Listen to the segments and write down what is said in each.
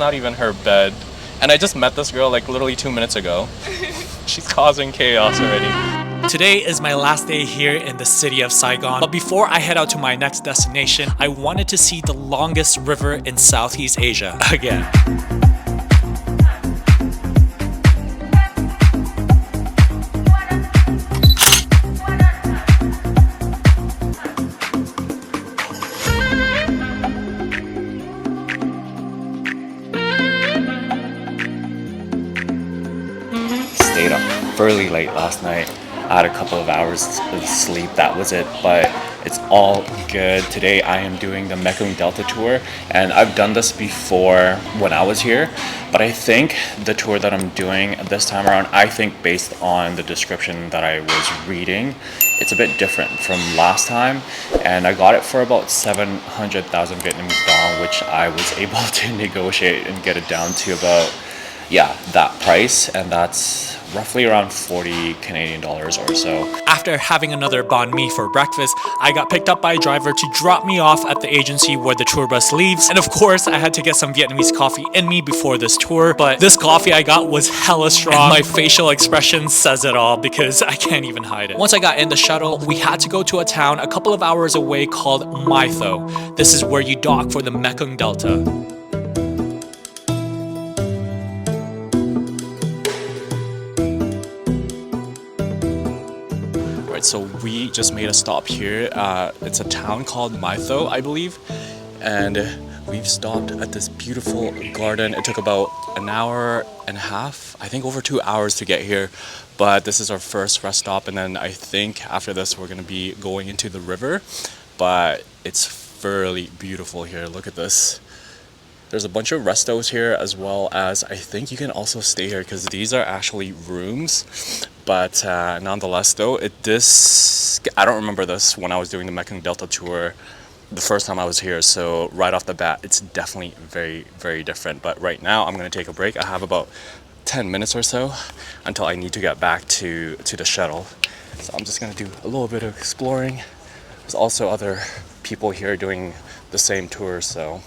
Not even her bed. And I just met this girl like literally 2 minutes ago. She's causing chaos already. Today is my last day here in the city of Saigon, but before I head out to my next destination, I wanted to see the longest river in Southeast Asia again. Stayed up fairly late last night. I had a couple of hours of sleep, that was it, but it's all good. Today I am doing the Mekong Delta tour, and I've done this before when I was here, but I think the tour that I'm doing this time around, I think based on the description that I was reading, it's a bit different from last time, and I got it for about 700,000 Vietnamese dong, which I was able to negotiate and get it down to about, yeah, that price, and that's roughly around 40 Canadian dollars or so. After having another banh mi for breakfast, I got picked up by a driver to drop me off at the agency where the tour bus leaves. And of course, I had to get some Vietnamese coffee in me before this tour, but this coffee I got was hella strong. And my facial expression says it all because I can't even hide it. Once I got in the shuttle, we had to go to a town a couple of hours away called Waesto. This is where you dock for the Mekong Delta. So we just made a stop here. It's a town called Waesto, I believe, and we've stopped at this beautiful garden. It took about an hour and a half, I think over 2 hours to get here, but this is our first rest stop, and then I think after this we're gonna be going into the river. But it's fairly beautiful here. Look at this. There's a bunch of restos here, as well as I think you can also stay here because these are actually rooms. But nonetheless though, I don't remember this when I was doing the Mekong Delta tour the first time I was here, so right off the bat it's definitely very, very different. But right now I'm going to take a break. I have about 10 minutes or so until I need to get back to the shuttle. So I'm just going to do a little bit of exploring. There's also other people here doing the same tour, so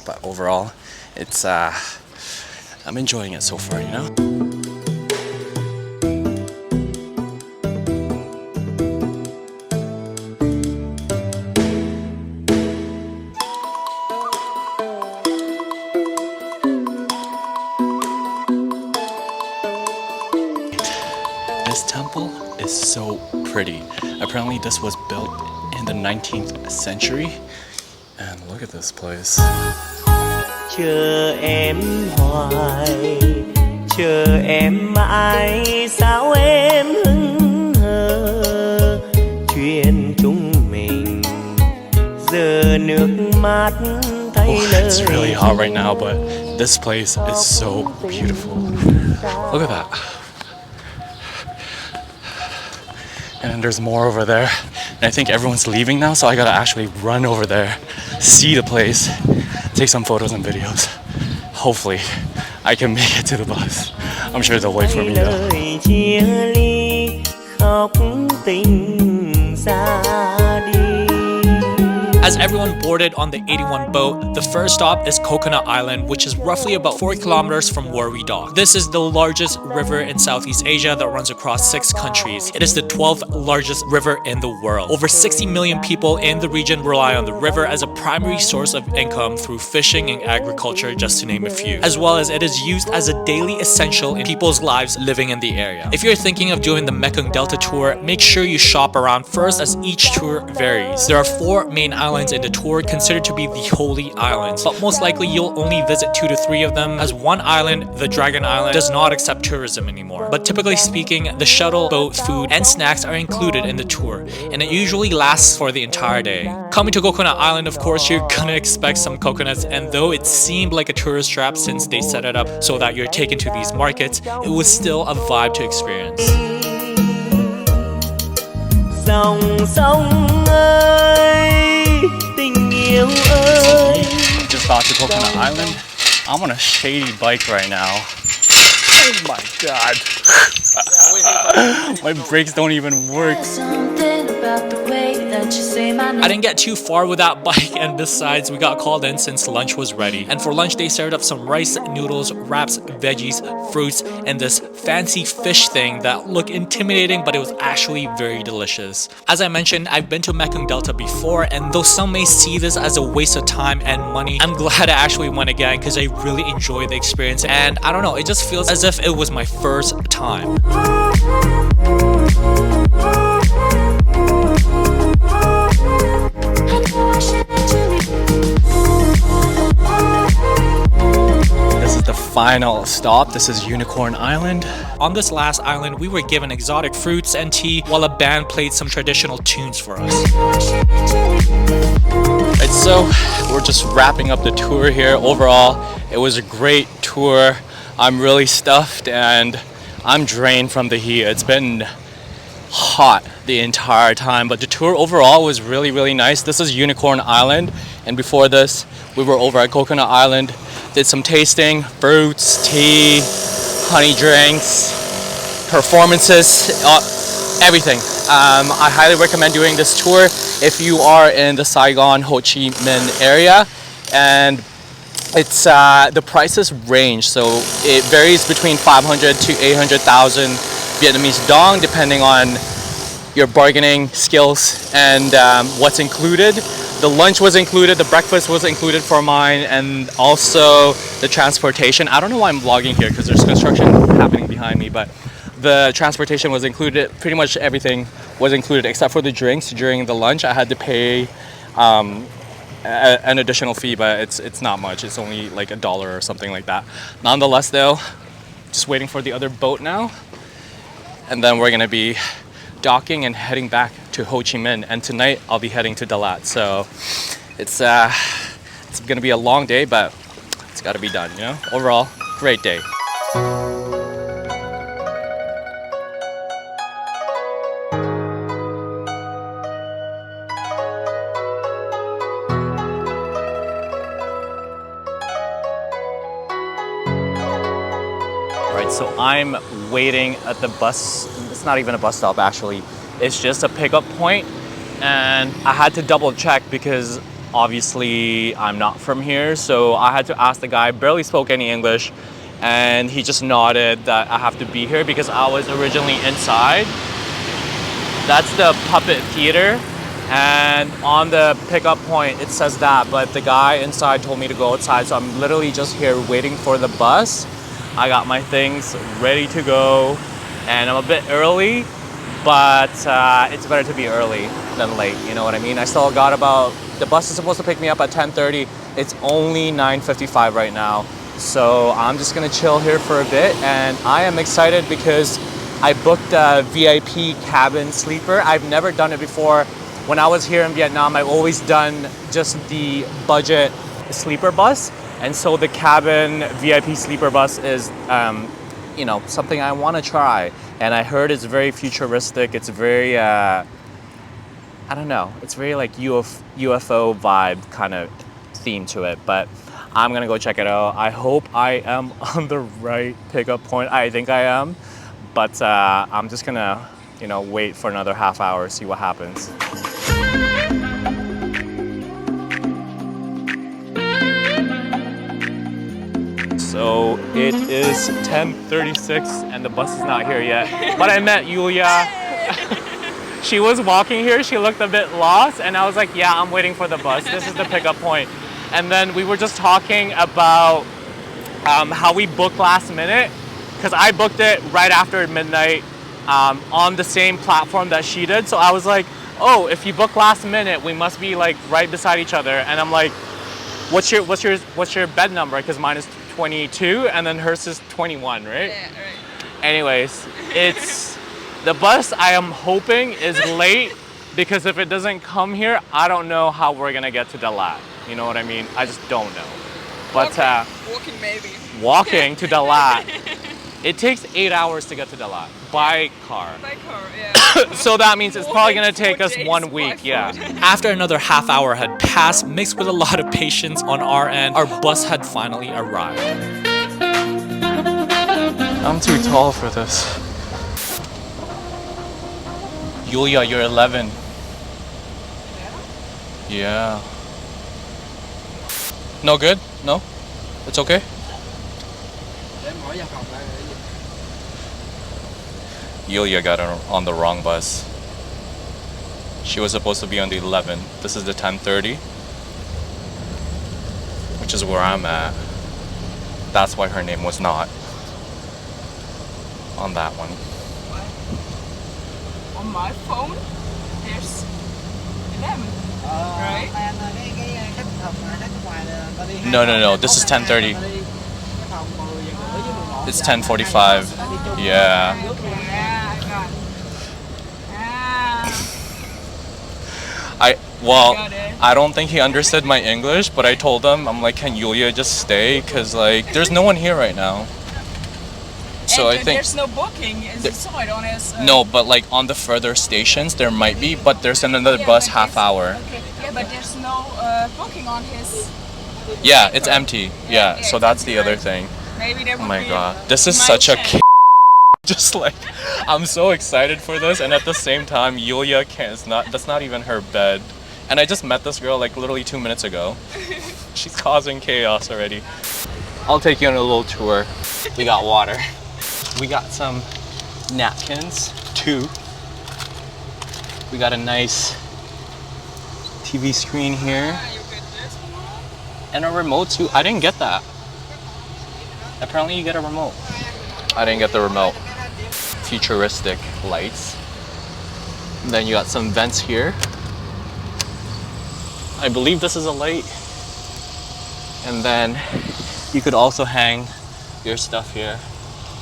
but overall it's I'm enjoying it so far, you know. This temple is so pretty. Apparently this was built in the 19th century. And look at this place. Chờ em hoài, chờ em mãi, sao em hững hờ, chuyện chúng mình giờ nước mắt thay lời. It's really hot right now, but this place is so beautiful. Look at that. And there's more over there. And I think everyone's leaving now, so I gotta actually run over there, see the place, take some photos and videos. Hopefully, I can make it to the bus. I'm sure they'll wait for me though. As everyone boarded on the 81 boat, the first stop is Coconut Island, which is roughly about 4 kilometers from where we dock. This is the largest river in Southeast Asia that runs across 6 countries. It is the 12th largest river in the world. Over 60 million people in the region rely on the river as a primary source of income through fishing and agriculture, just to name a few. As well as it is used as a daily essential in people's lives living in the area. If you're thinking of doing the Mekong Delta tour, make sure you shop around first as each tour varies. There are 4 main islands in the tour considered to be the Holy Islands, but most likely you'll only visit 2 to 3 of them, as one island, the Dragon Island, does not accept tourism anymore. But typically speaking, the shuttle, boat, food, and snacks are included in the tour, and it usually lasts for the entire day. Coming to Coconut Island, of course, you're gonna expect some coconuts, and though it seemed like a tourist trap since they set it up so that you're taken to these markets, it was still a vibe to experience. Just got to Coconut Island. I'm on a shady bike right now. Oh my god. My brakes don't even work. Something about the way that I didn't get too far with that bike, and besides, we got called in since lunch was ready. And for lunch, they served up some rice, noodles, wraps, veggies, fruits, and this fancy fish thing that looked intimidating, but it was actually very delicious. As I mentioned, I've been to Mekong Delta before, and though some may see this as a waste of time and money, I'm glad I actually went again because I really enjoyed the experience. And I don't know, it just feels as if it was my first time. This is the final stop. This is Unicorn Island. On this last island, we were given exotic fruits and tea while a band played some traditional tunes for us. Right, so we're just wrapping up the tour here. Overall, it was a great tour. I'm really stuffed and I'm drained from the heat. It's been hot the entire time, but the tour overall was really nice. This is Unicorn Island, and before this we were over at Coconut Island, did some tasting, fruits, tea, honey drinks, performances, everything. I highly recommend doing this tour if you are in the Saigon, Ho Chi Minh area, and it's the prices range, so it varies between 500 to 800,000 Vietnamese dong depending on your bargaining skills and what's included. The lunch was included, the breakfast was included for mine, and also the transportation. I don't know why I'm vlogging here because there's construction happening behind me, but the transportation was included. Pretty much everything was included except for the drinks. During the lunch I had to pay an additional fee, but it's not much. It's only like $1 or something like that. Nonetheless though, just waiting for the other boat now, and then we're gonna be docking and heading back to Ho Chi Minh, and tonight I'll be heading to Dalat. So it's gonna be a long day, but it's got to be done, you know. Overall, great day. Right, so I'm waiting at the bus. It's not even a bus stop actually. It's just a pickup point, and I had to double check because obviously I'm not from here, so I had to ask the guy. Barely spoke any English, and he just nodded that I have to be here because I was originally inside. That's the puppet theater, and on the pickup point it says that, but the guy inside told me to go outside, so I'm literally just here waiting for the bus. I got my things ready to go, and I'm a bit early, but it's better to be early than late, you know what I mean? I still got about, the bus is supposed to pick me up at 10:30. It's only 9:55 right now, so I'm just gonna chill here for a bit, and I am excited because I booked a VIP cabin sleeper. I've never done it before. When I was here in Vietnam, I've always done just the budget sleeper bus, and so the cabin VIP sleeper bus is you know, something I want to try. And I heard it's very futuristic. It's very I don't know, it's very like UFO vibe kind of theme to it, but I'm gonna go check it out. I hope I am on the right pickup point. I think I am, but I'm just gonna, you know, wait for another half hour, see what happens. So it is 10:36 and the bus is not here yet. But I met Yulia. She was walking here, she looked a bit lost, and I was like, yeah, I'm waiting for the bus. This is the pickup point. And then we were just talking about how we booked last minute, because I booked it right after midnight on the same platform that she did. So I was like, oh, if you book last minute, we must be like right beside each other. And I'm like, what's your bed number? Because mine is 22 and then hers is 21, right? Yeah, right. Anyways, it's the bus I am hoping is late, because if it doesn't come here, I don't know how we're gonna get to Dalat. You know what I mean? I just don't know. But walking maybe. Walking to Dalat, it takes 8 hours to get to Dalat by car. By car, yeah. So that means it's probably gonna take 4 us days 1 by week, foot. yeah. After another half hour had passed, mixed with a lot of patience on our end, our bus had finally arrived. I'm too tall for this. Yulia, you're 11. Yeah. No good? No? It's okay? Yulia got on the wrong bus. She was supposed to be on the 11. This is the 10:30, which is where I'm at. That's why her name was not on that one. On my phone, there's 11, right? No. This is 10:30. It's 10:45. Yeah. Yeah, I got Well, got it. I don't think he understood my English, but I told him, I'm like, can Yulia just stay? Cause like, there's no one here right now. So And I think there's no booking. Is it so I don't ask? no, but like on the further stations there might be, but there's another Yeah, bus but half there's- hour. Okay, yeah, but there's no booking on his. Yeah, it's empty. Yeah, so that's the other thing. Maybe there Oh would my be god, this is my such a chance. just like I'm so excited for this, and at the same time, Yulia can't. That's not even her bed. And I just met this girl like literally 2 minutes ago. She's causing chaos already. I'll take you on a little tour. We got water. We got some napkins too. We got a nice TV screen here. You get this one? And a remote too. I didn't get that. Apparently you get a remote. I didn't get the remote. Futuristic lights. And then you got some vents here. I believe this is a light. And then you could also hang your stuff here.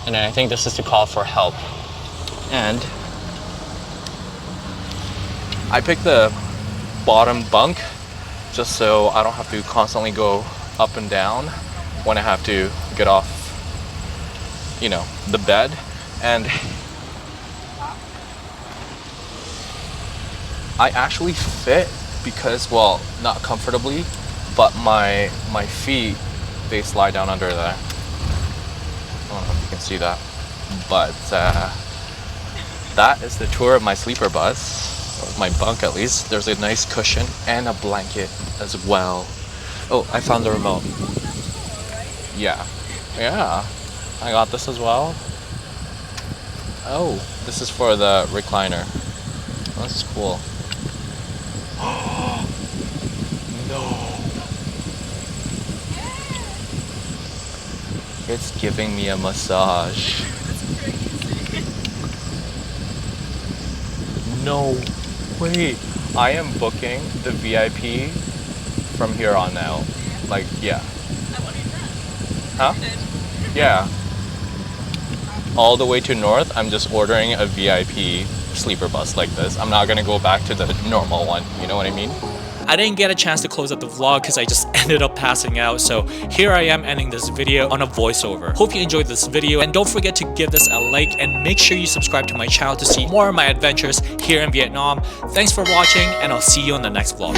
And then I think this is to call for help. And I picked the bottom bunk just so I don't have to constantly go up and down when I have to get off, you know, the bed. And I actually fit because, well, not comfortably, but my feet, they slide down under there. I don't know if you can see that, but that is the tour of my sleeper bus, or my bunk at least. There's a nice cushion and a blanket as well. Oh, I found the remote. Yeah, I got this as well. Oh, this is for the recliner. This is cool. No. It's giving me a massage. No, wait. I am booking the VIP from here on out. Like, yeah. Huh? Yeah. All the way to north, I'm just ordering a VIP sleeper bus like this. I'm not gonna go back to the normal one, you know what I mean? I didn't get a chance to close up the vlog because I just ended up passing out, so here I am ending this video on a voiceover. Hope you enjoyed this video, and don't forget to give this a like and make sure you subscribe to my channel to see more of my adventures here in Vietnam. Thanks for watching, and I'll see you in the next vlog.